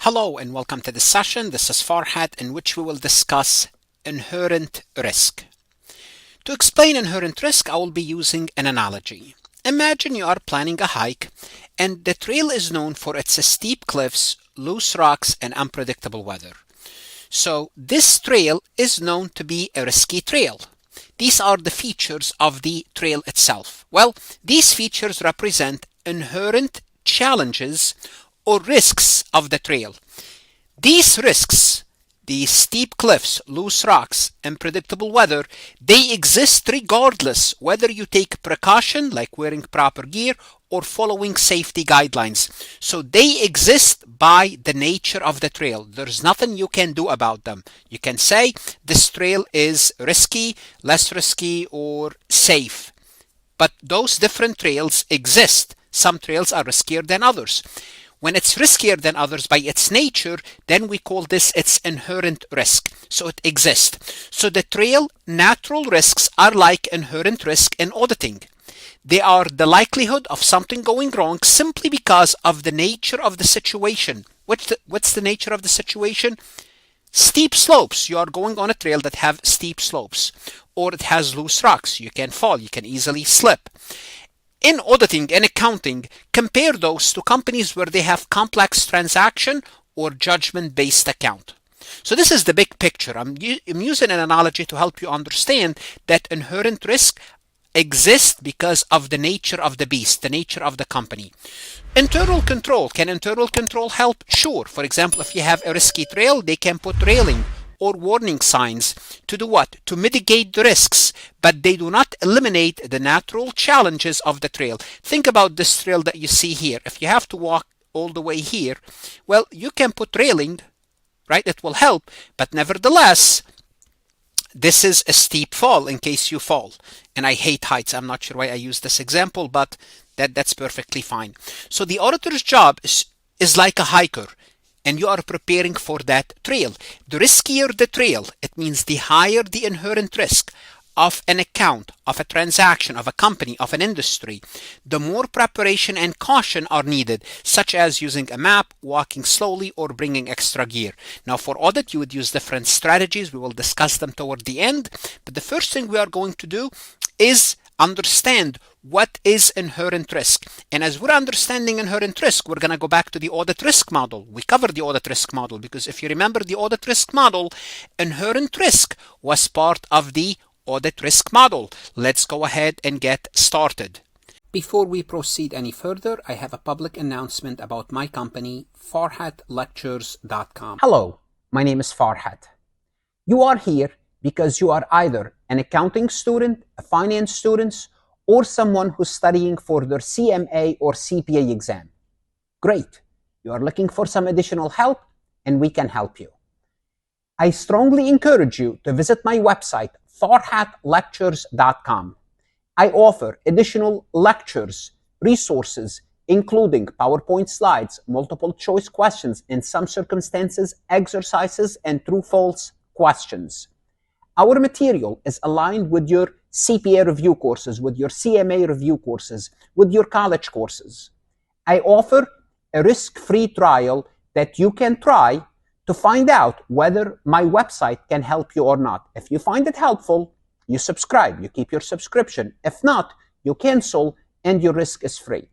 Hello and welcome to this session. This is Farhat, in which we will discuss inherent risk. To explain inherent risk, I will be using an analogy. Imagine you are planning a hike and the trail is known for its steep cliffs, loose rocks, and unpredictable weather. So this trail is known to be a risky trail. These are the features of the trail itself. Well, these features represent inherent challenges or risks of the trail. These risks, the steep cliffs, loose rocks, unpredictable weather, they exist regardless whether you take precaution like wearing proper gear or following safety guidelines. So they exist by the nature of the trail. There's nothing you can do about them. You can say this trail is risky, less risky, or safe. But those different trails exist. Some trails are riskier than others. When it's riskier than others by its nature, then we call this its inherent risk. So it exists. So the trail natural risks are like inherent risk in auditing. They are the likelihood of something going wrong simply because of the nature of the situation. What's the nature of the situation? Steep slopes. You are going on a trail that have steep slopes. Or it has loose rocks. You can fall. You can easily slip. In auditing and accounting, compare those to companies where they have complex transaction or judgment-based account. So this is the big picture. I'm using an analogy to help you understand that inherent risk exists because of the nature of the beast, the nature of the company. Internal control. Can internal control help? Sure. For example, if you have a risky trail, they can put railing or warning signs to do what? To mitigate the risks, but they do not eliminate the natural challenges of the trail. Think about this trail that you see here. If you have to walk all the way here, well, you can put railing, right? It will help, but nevertheless, this is a steep fall in case you fall. And I hate heights. I'm not sure why I use this example, but that's perfectly fine. So the auditor's job is like a hiker, and you are preparing for that trail. The riskier the trail, it means the higher the inherent risk of an account, of a transaction, of a company, of an industry, the more preparation and caution are needed, such as using a map, walking slowly, or bringing extra gear. Now for audit, you would use different strategies. We will discuss them toward the end. But the first thing we are going to do is understand what is inherent risk. And as we're understanding inherent risk, we're going to go back to the audit risk model. We covered the audit risk model because if you remember the audit risk model, inherent risk was part of the audit risk model. Let's go ahead and get started. Before we proceed any further, I have a public announcement about my company, farhatlectures.com. Hello, my name is Farhat. You are here because you are either an accounting student, a finance student, or someone who's studying for their CMA or CPA exam. Great. You are looking for some additional help, and we can help you. I strongly encourage you to visit my website, farhatlectures.com. I offer additional lectures, resources, including PowerPoint slides, multiple choice questions, in some circumstances, exercises, and true-false questions. Our material is aligned with your CPA review courses, with your CMA review courses, with your college courses. I offer a risk-free trial that you can try to find out whether my website can help you or not. If you find it helpful, you subscribe, you keep your subscription. If not, you cancel and your risk is free.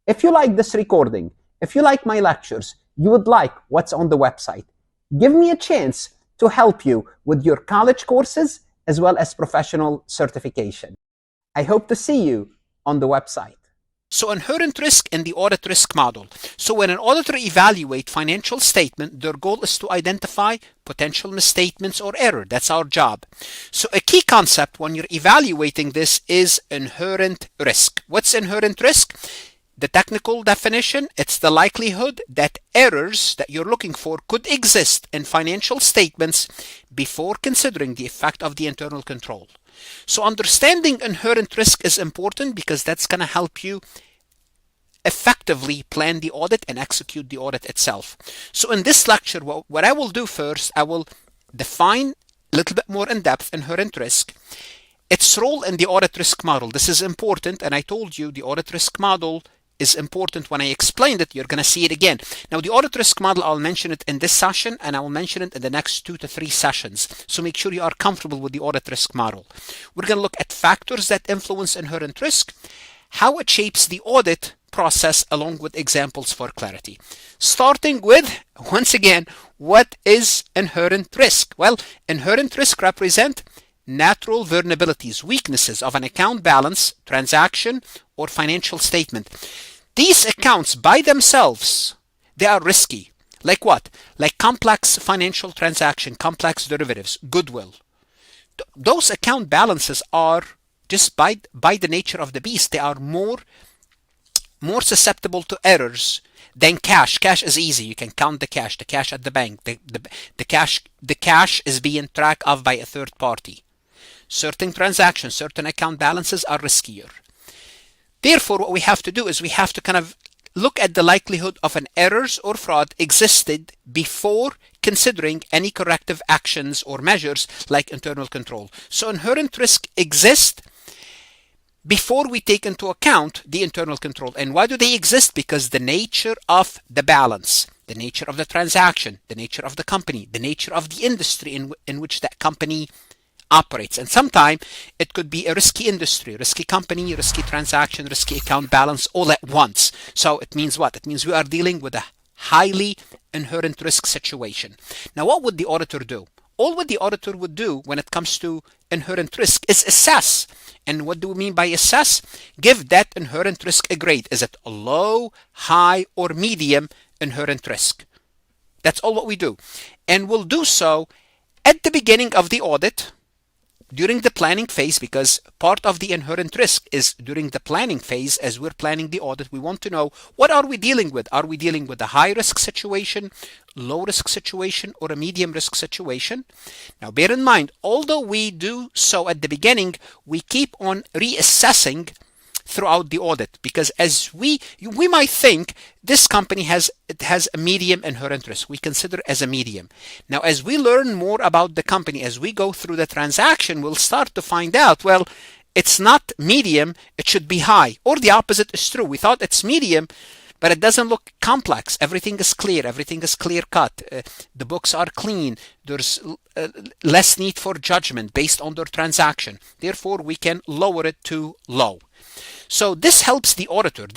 If you like this recording, if you like my lectures, you would like what's on the website, give me a chance to help you with your college courses as well as professional certification. I hope to see you on the website. So inherent risk in the audit risk model. So when an auditor evaluates financial statement, their goal is to identify potential misstatements or error. That's our job. So a key concept when you're evaluating this is inherent risk. What's inherent risk? The technical definition, it's the likelihood that errors that you're looking for could exist in financial statements before considering the effect of the internal control. So understanding inherent risk is important because that's going to help you effectively plan the audit and execute the audit itself. So in this lecture, what I will do first, I will define a little bit more in depth inherent risk, its role in the audit risk model. This is important, and I told you the audit risk model is important. When I explained it, you're going to see it again. Now, the audit risk model, I'll mention it in this session, and I will mention it in the next 2 to 3 sessions. So make sure you are comfortable with the audit risk model. We're going to look at factors that influence inherent risk, how it shapes the audit process, along with examples for clarity. Starting with, once again, what is inherent risk? Well, inherent risk represent natural vulnerabilities, weaknesses of an account balance, transaction, or financial statement. These accounts by themselves, they are risky. Like what? Like complex financial transaction, complex derivatives, goodwill. Those account balances are just by the nature of the beast, they are more susceptible to errors than cash. Cash is easy. You can count the cash at the bank. The cash is being tracked of by a third party. Certain transactions, certain account balances are riskier. Therefore, what we have to do is we have to kind of look at the likelihood of an errors or fraud existed before considering any corrective actions or measures like internal control. So inherent risk exists before we take into account the internal control. And why do they exist? Because the nature of the balance, the nature of the transaction, the nature of the company, the nature of the industry in which that company operates. And sometimes it could be a risky industry, risky company, risky transaction, risky account balance all at once. So it means what? It means we are dealing with a highly inherent risk situation. Now, what would the auditor do? All what the auditor would do when it comes to inherent risk is assess. And what do we mean by assess? Give that inherent risk a grade. Is it a low, high, or medium inherent risk? That's all what we do. And we'll do so at the beginning of the audit, during the planning phase, because part of the inherent risk is during the planning phase. As we're planning the audit, we want to know, what are we dealing with? Are we dealing with a high risk situation, low risk situation, or a medium risk situation? Now, bear in mind, although we do so at the beginning, we keep on reassessing throughout the audit, because as we might think this company has a medium inherent risk. We consider as a medium. Now, as we learn more about the company, as we go through the transaction, we'll start to find out, well, it's not medium, it should be high. Or the opposite is true. We thought it's medium, but it doesn't look complex. Everything is clear. Everything is clear cut. The books are clean. There's less need for judgment based on their transaction. Therefore, we can lower it to low. So this helps the auditor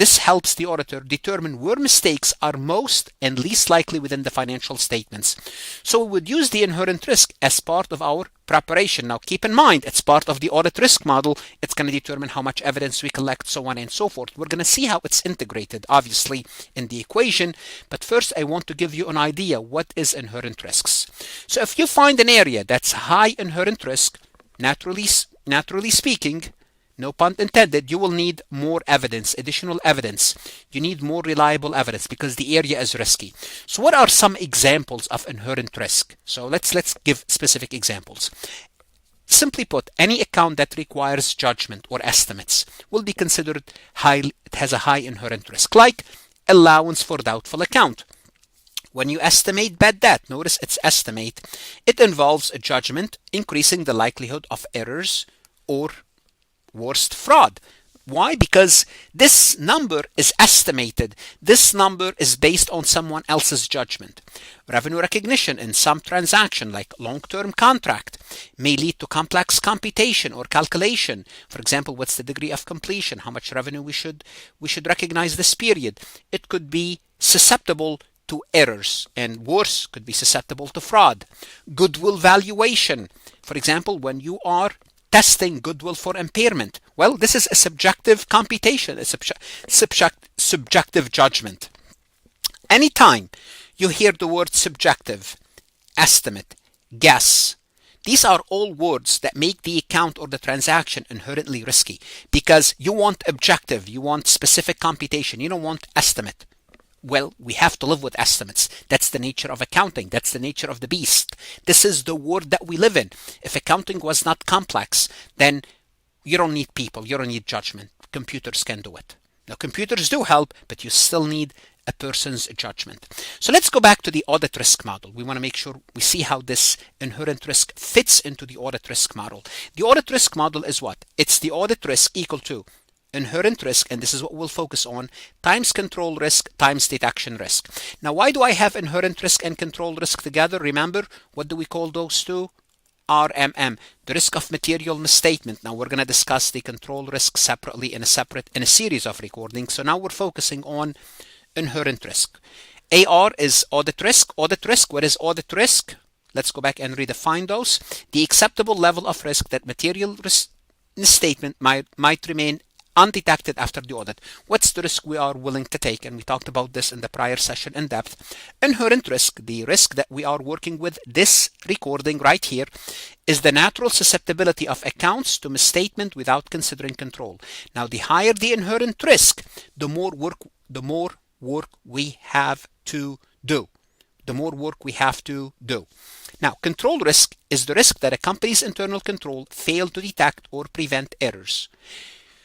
determine where mistakes are most and least likely within the financial statements. So we would use the inherent risk as part of our preparation. Now, keep in mind, it's part of the audit risk model. It's going to determine how much evidence we collect, so on and so forth. We're going to see how it's integrated, obviously, in the equation. But first, I want to give you an idea what is inherent risks. So if you find an area that's high inherent risk, naturally speaking, no pun intended, you will need more evidence, additional evidence. You need more reliable evidence because the area is risky. So what are some examples of inherent risk? So let's give specific examples. Simply put, any account that requires judgment or estimates will be considered high. It has a high inherent risk, like allowance for doubtful account. When you estimate bad debt, notice it's estimate. It involves a judgment, increasing the likelihood of errors or worst, fraud. Why? Because this number is estimated. This number is based on someone else's judgment. Revenue recognition in some transaction, like long-term contract, may lead to complex computation or calculation. For example, what's the degree of completion? How much revenue we should recognize this period? It could be susceptible to errors, and worse, could be susceptible to fraud. Goodwill valuation. For example, when you are testing goodwill for impairment. Well, this is a subjective computation, a subjective judgment. Anytime you hear the word subjective, estimate, guess, these are all words that make the account or the transaction inherently risky, because you want objective, you want specific computation, you don't want estimate. Well, we have to live with estimates. That's the nature of accounting. That's the nature of the beast. This is the world that we live in. If accounting was not complex, then you don't need people. You don't need judgment. Computers can do it. Now, computers do help, but you still need a person's judgment. So let's go back to the audit risk model. We want to make sure we see how this inherent risk fits into the audit risk model. The audit risk model is what? It's the audit risk equal to inherent risk, and this is what we'll focus on, times control risk times detection risk. Now, why do I have inherent risk and control risk together? Remember, what do we call those two? RMM, the risk of material misstatement. Now we're going to discuss the control risk separately in a series of recordings. So now we're focusing on inherent risk. AR is audit risk. Audit risk, what is audit risk? Let's go back and redefine those. The acceptable level of risk that material misstatement might remain undetected after the audit. What's the risk we are willing to take? And we talked about this in the prior session in depth. Inherent risk, the risk that we are working with this recording right here, is the natural susceptibility of accounts to misstatement without considering control. Now, the higher the inherent risk, the more work we have to do. The more work we have to do. Now, control risk is the risk that a company's internal control failed to detect or prevent errors.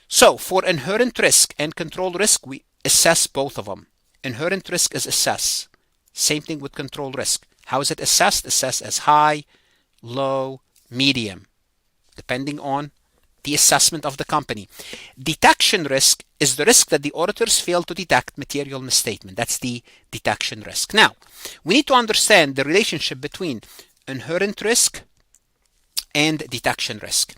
So, for inherent risk and control risk, we assess both of them. Inherent risk is assess. Same thing with control risk. How is it assessed? Assessed as high, low, medium, depending on the assessment of the company. Detection risk is the risk that the auditors fail to detect material misstatement. That's the detection risk. Now, we need to understand the relationship between inherent risk and detection risk.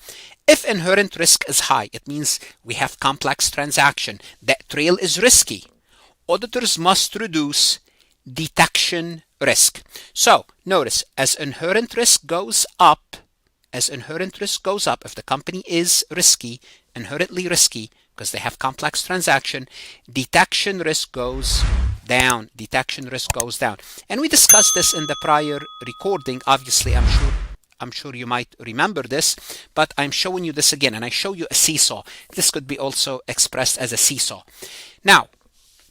If inherent risk is high, it means we have complex transaction. That trail is risky. Auditors must reduce detection risk. So notice, as inherent risk goes up, if the company is risky, inherently risky, because they have complex transaction, detection risk goes down. And we discussed this in the prior recording. Obviously, I'm sure you might remember this, but I'm showing you this again, and I show you a seesaw. This could be also expressed as a seesaw. Now,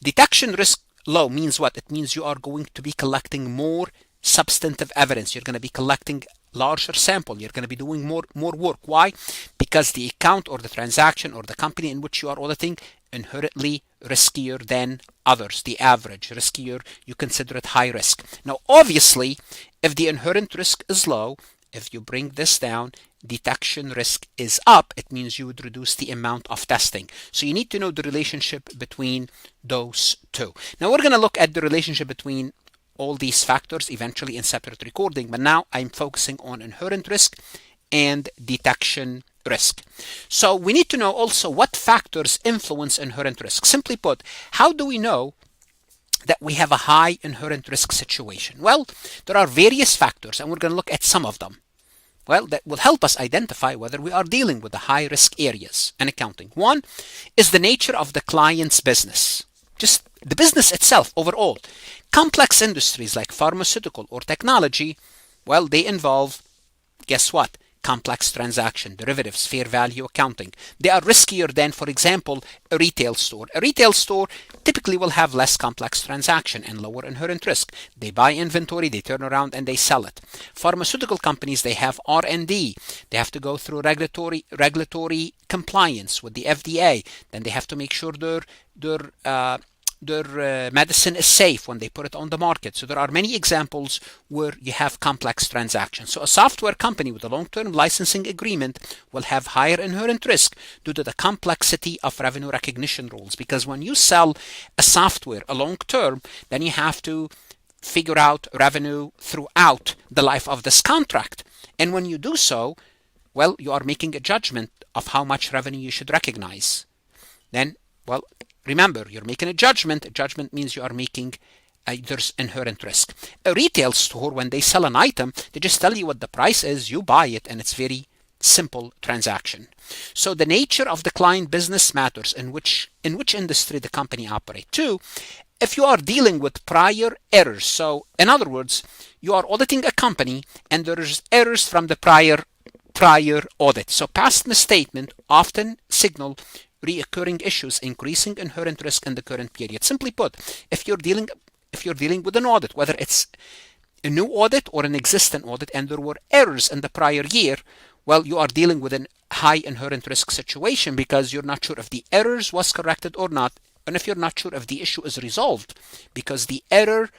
detection risk low means what? It means you are going to be collecting more substantive evidence. You're going to be collecting larger sample. You're going to be doing more work. Why? Because the account or the transaction or the company in which you are auditing inherently riskier than others. The average riskier, you consider it high risk. Now, obviously, if the inherent risk is low, if you bring this down, detection risk is up. It means you would reduce the amount of testing. So you need to know the relationship between those two. Now we're going to look at the relationship between all these factors eventually in separate recording, but now I'm focusing on inherent risk and detection risk. So we need to know also what factors influence inherent risk. Simply put, how do we know that we have a high inherent risk situation? Well, there are various factors, and we're going to look at some of them. Well, that will help us identify whether we are dealing with the high risk areas in accounting. One is the nature of the client's business. Just the business itself overall. Complex industries like pharmaceutical or technology, well, they involve, guess what? Complex transaction, derivatives, fair value accounting. They are riskier than, for example, a retail store. A retail store typically will have less complex transaction and lower inherent risk. They buy inventory, they turn around and they sell it. Pharmaceutical companies, they have R&D. They have to go through regulatory compliance with the FDA. Then they have to make sure their medicine is safe when they put it on the market. So there are many examples where you have complex transactions. So a software company with a long-term licensing agreement will have higher inherent risk due to the complexity of revenue recognition rules. Because when you sell a software a long-term, then you have to figure out revenue throughout the life of this contract. And when you do so, well, you are making a judgment of how much revenue you should recognize. Then, well, remember, you're making a judgment. A judgment means you are making there's inherent risk. A retail store, when they sell an item, they just tell you what the price is, you buy it, and it's very simple transaction. So the nature of the client business matters, in which industry the company operates. Two, if you are dealing with prior errors. So in other words, you are auditing a company and there's errors from the prior audit. So past misstatement often signal reoccurring issues, increasing inherent risk in the current period. Simply put, if you're dealing with an audit, whether it's a new audit or an existing audit, and there were errors in the prior year, well, you are dealing with a high inherent risk situation because you're not sure if the errors was corrected or not, and if you're not sure if the issue is resolved because the error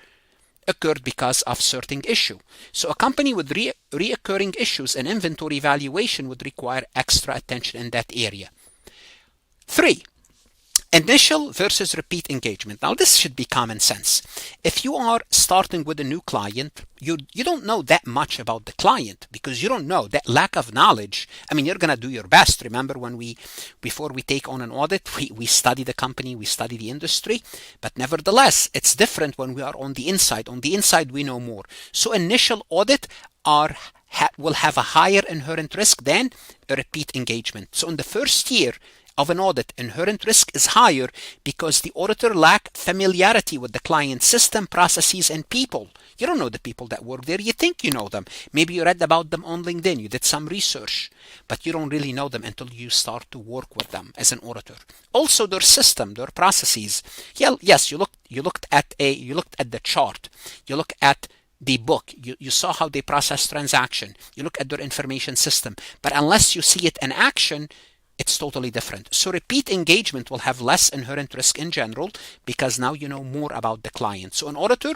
occurred because of certain issue. So a company with reoccurring issues and inventory valuation would require extra attention in that area. 3. Initial versus repeat engagement. Now, this should be common sense. If you are starting with a new client, you don't know that much about the client because you don't know that lack of knowledge. I mean, you're going to do your best. Remember when before we take on an audit, we study the company, we study the industry, but nevertheless, it's different when we are on the inside. On the inside, we know more. So initial audit will have a higher inherent risk than a repeat engagement. So in the first year of an audit, inherent risk is higher because the auditor lacks familiarity with the client's system, processes, and people. You don't know the people that work there. You think you know them. Maybe you read about them on LinkedIn. You did some research, but you don't really know them until you start to work with them as an auditor. Also, their system, their processes. Yes, you looked at the chart. You look at the book. You saw how they process transaction. You look at their information system. But unless you see it in action, it's totally different. So repeat engagement will have less inherent risk in general because now you know more about the client. So an auditor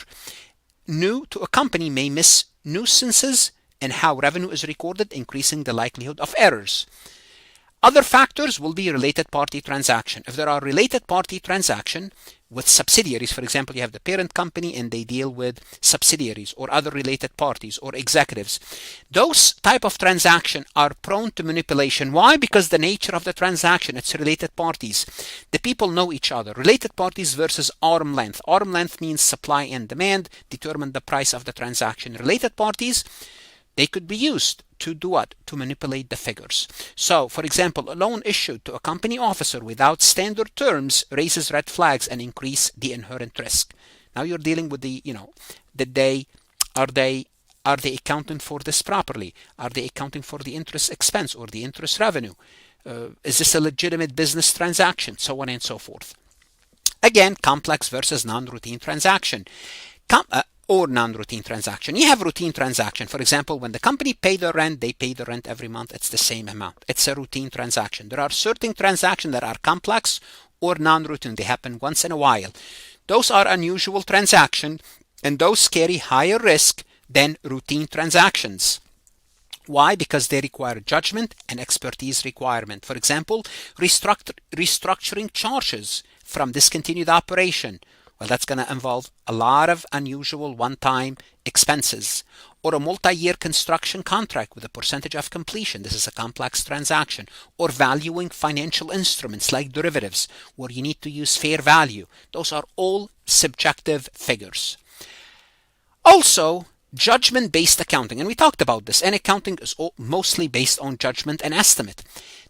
new to a company may miss nuisances in how revenue is recorded, increasing the likelihood of errors. Other factors will be related party transaction. If there are related party transaction with subsidiaries, for example, you have the parent company and they deal with subsidiaries or other related parties or executives, those type of transaction are prone to manipulation. Why? Because the nature of the transaction, it's related parties. The people know each other. Related parties versus arm length. Arm length means supply and demand, determine the price of the transaction. Related parties, they could be used to do what? To manipulate the figures. So, for example, a loan issued to a company officer without standard terms raises red flags and increase the inherent risk. Now you're dealing with are they accounting for this properly? Are they accounting for the interest expense or the interest revenue? Is this a legitimate business transaction? So on and so forth. Again, complex versus non-routine transaction. Or non-routine transaction. You have routine transaction. For example, when the company pay the rent, they pay the rent every month. It's the same amount. It's a routine transaction. There are certain transactions that are complex or non-routine. They happen once in a while. Those are unusual transactions, and those carry higher risk than routine transactions. Why? Because they require judgment and expertise requirement. For example, restructuring charges from discontinued operation. Well, that's going to involve a lot of unusual one-time expenses. Or a multi-year construction contract with a percentage of completion. This is a complex transaction. Or valuing financial instruments like derivatives, where you need to use fair value. Those are all subjective figures. Also, judgment-based accounting. And we talked about this. And accounting is mostly based on judgment and estimate.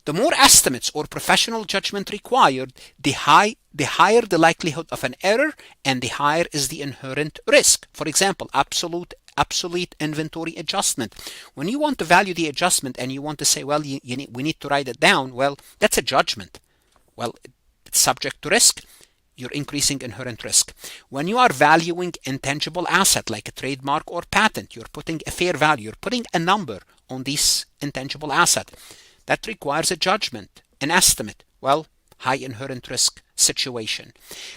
The more estimates or professional judgment required, the higher the likelihood of an error and the higher is the inherent risk. For example, obsolete inventory adjustment. When you want to value the adjustment and you want to say, well, we need to write it down, well, that's a judgment. Well, it's subject to risk. You're increasing inherent risk. When you are valuing intangible asset like a trademark or patent, you're putting a fair value. You're putting a number on this intangible asset. That requires a judgment, an estimate. Well, high inherent risk situation.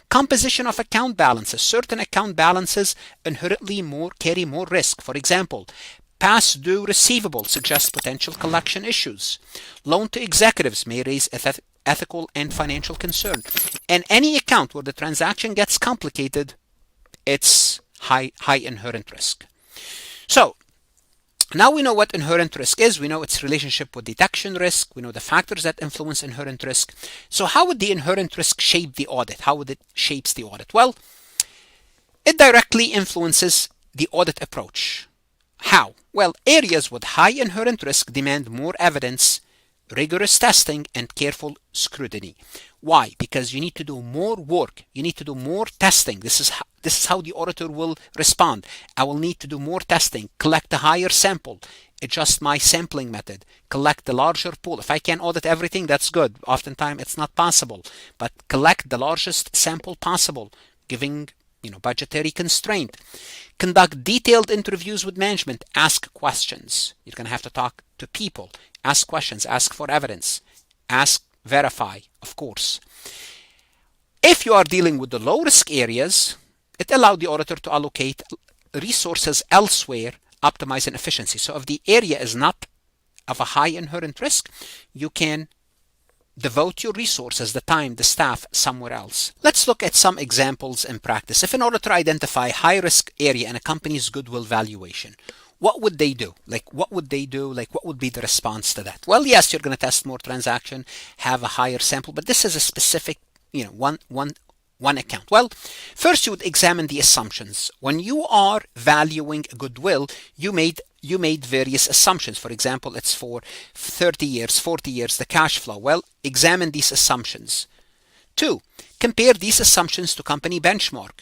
Composition of account balances. Certain account balances inherently carry more risk. For example, past due receivables suggest potential collection issues. Loan to executives may raise ethical and financial concern. And any account where the transaction gets complicated, it's high inherent risk. So, now we know what inherent risk is. We know its relationship with detection risk. We know the factors that influence inherent risk. So how would the inherent risk shape the audit? How would it shapes the audit? Well, it directly influences the audit approach. How? Well, areas with high inherent risk demand more evidence, rigorous testing, and careful scrutiny. Why? Because you need to do more work. You need to do more testing. This is how the auditor will respond. I will need to do more testing, collect a higher sample, adjust my sampling method, collect the larger pool. If I can audit everything, that's good. Oftentimes it's not possible, but collect the largest sample possible, giving budgetary constraint. Conduct detailed interviews with management. Ask questions. You're going to have to talk to people. Ask questions. Ask for evidence. Verify, of course. If you are dealing with the low-risk areas, it allows the auditor to allocate resources elsewhere, optimizing efficiency. So if the area is not of a high inherent risk, you can devote your resources, the time, the staff somewhere else. Let's look at some examples in practice. If an auditor identify high risk area in a company's goodwill valuation, what would they do? What would be the response to that? Well, yes, you're going to test more transaction, have a higher sample, but this is a specific, one account. Well, first you would examine the assumptions. When you are valuing goodwill, you made various assumptions. For example, it's for 30 years, 40 years, the cash flow. Well, examine these assumptions. 2, compare these assumptions to company benchmark.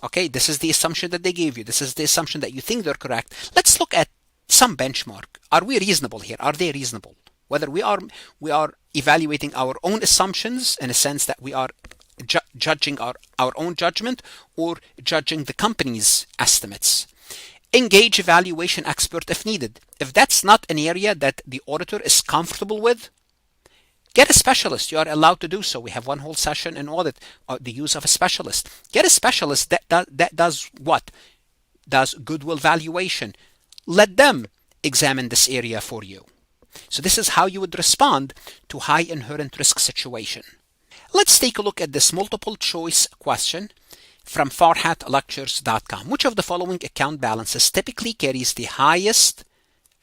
Okay, this is the assumption that they gave you. This is the assumption that you think they're correct. Let's look at some benchmark. Are we reasonable here? Are they reasonable? Whether we are evaluating our own assumptions in a sense that we are judging our own judgment or judging the company's estimates. Engage a valuation expert if needed. If that's not an area that the auditor is comfortable with, get a specialist. You are allowed to do so. We have one whole session in audit, the use of a specialist. Get a specialist that does what? Does goodwill valuation. Let them examine this area for you. So this is how you would respond to high inherent risk situation. Let's take a look at this multiple choice question from farhatlectures.com. Which of the following account balances typically carries the highest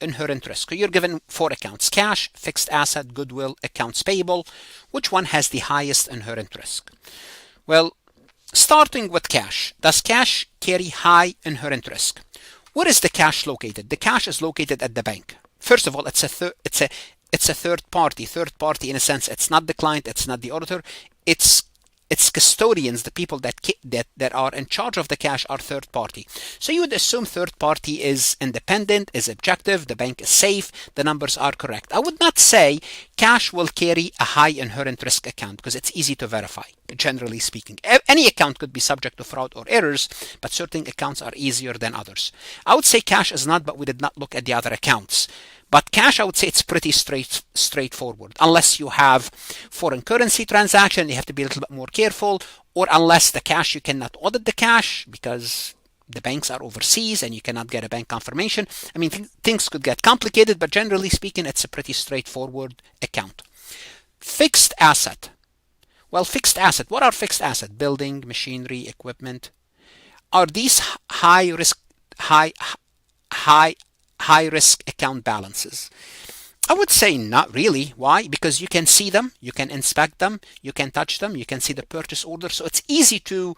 inherent risk? So you're given 4 accounts: cash, fixed asset, goodwill, accounts payable. Which one has the highest inherent risk? Well, starting with cash. Does cash carry high inherent risk? Where is the cash located? The cash is located at the bank. First of all, it's a third party. Third party in a sense, it's not the client, it's not the auditor, it's custodians. The people that are in charge of the cash are third party. So you would assume third party is independent, is objective, the bank is safe, the numbers are correct. I would not say cash will carry a high inherent risk account because it's easy to verify, generally speaking. Any account could be subject to fraud or errors, but certain accounts are easier than others. I would say cash is not, but we did not look at the other accounts. But cash, I would say it's pretty straightforward. Unless you have foreign currency transaction, you have to be a little bit more careful. Or unless the cash, you cannot audit the cash because the banks are overseas and you cannot get a bank confirmation. I mean, things could get complicated, but generally speaking, it's a pretty straightforward account. Fixed asset. Well, fixed asset. What are fixed asset? Building, machinery, equipment. Are these high risk account balances? I would say not really. Why? Because you can see them, you can inspect them, you can touch them, you can see the purchase order. So it's easy to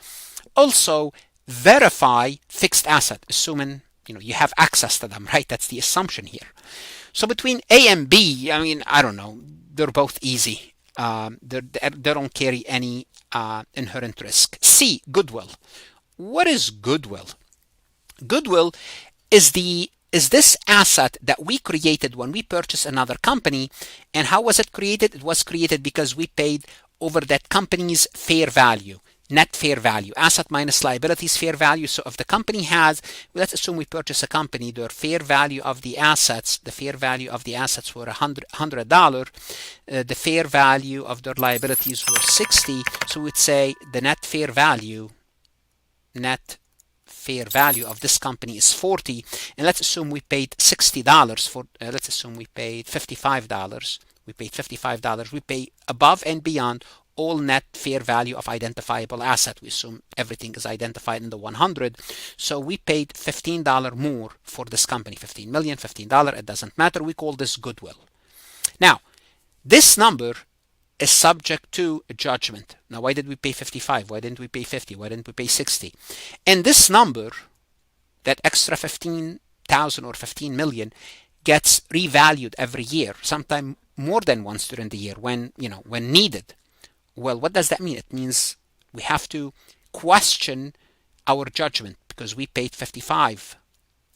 also verify fixed asset, assuming you have access to them, right? That's the assumption here. So between A and B, I mean, I don't know, they're both easy. They don't carry any inherent risk. C, goodwill. What is goodwill? Goodwill is this asset that we created when we purchased another company. And how was it created? It was created because we paid over that company's fair value, net fair value, asset minus liabilities fair value. So if the company has, let's assume we purchase a company, their fair value of the assets, were $100. The fair value of their liabilities were 60. So we'd say the net fair value of this company is 40, and let's assume we paid $60 for, let's assume we paid $55. We pay above and beyond all net fair value of identifiable asset. We assume everything is identified in the 100. So we paid $15 more for this company, 15 million, $15, it doesn't matter. We call this goodwill. Now, this number is subject to judgment. Now, why did we pay 55? Why didn't we pay 50? Why didn't we pay 60? And this number, that extra 15,000 or 15 million, gets revalued every year, sometimes more than once during the year when needed. Well, what does that mean? It means we have to question our judgment because we paid 55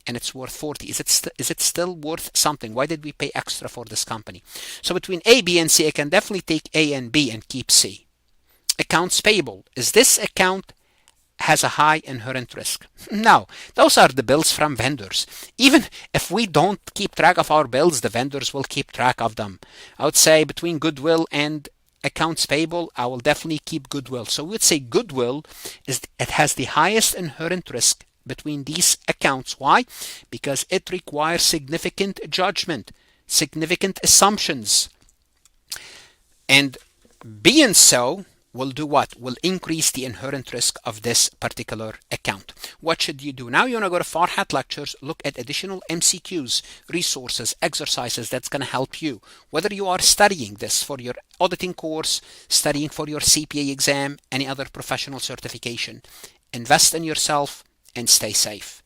and it's worth 40. Is it still worth something? Why did we pay extra for this company? So between A, B, and C, I can definitely take A and B and keep C. Accounts payable. Is this account has a high inherent risk? No. Those are the bills from vendors. Even if we don't keep track of our bills, the vendors will keep track of them. I would say between goodwill and accounts payable, I will definitely keep goodwill. So we would say goodwill has the highest inherent risk between these accounts. Why? Because it requires significant judgment, significant assumptions. And being so will do what? Will increase the inherent risk of this particular account. What should you do? Now you want to go to Farhat Lectures, look at additional MCQs, resources, exercises that's going to help you. Whether you are studying this for your auditing course, studying for your CPA exam, any other professional certification. Invest in yourself and stay safe.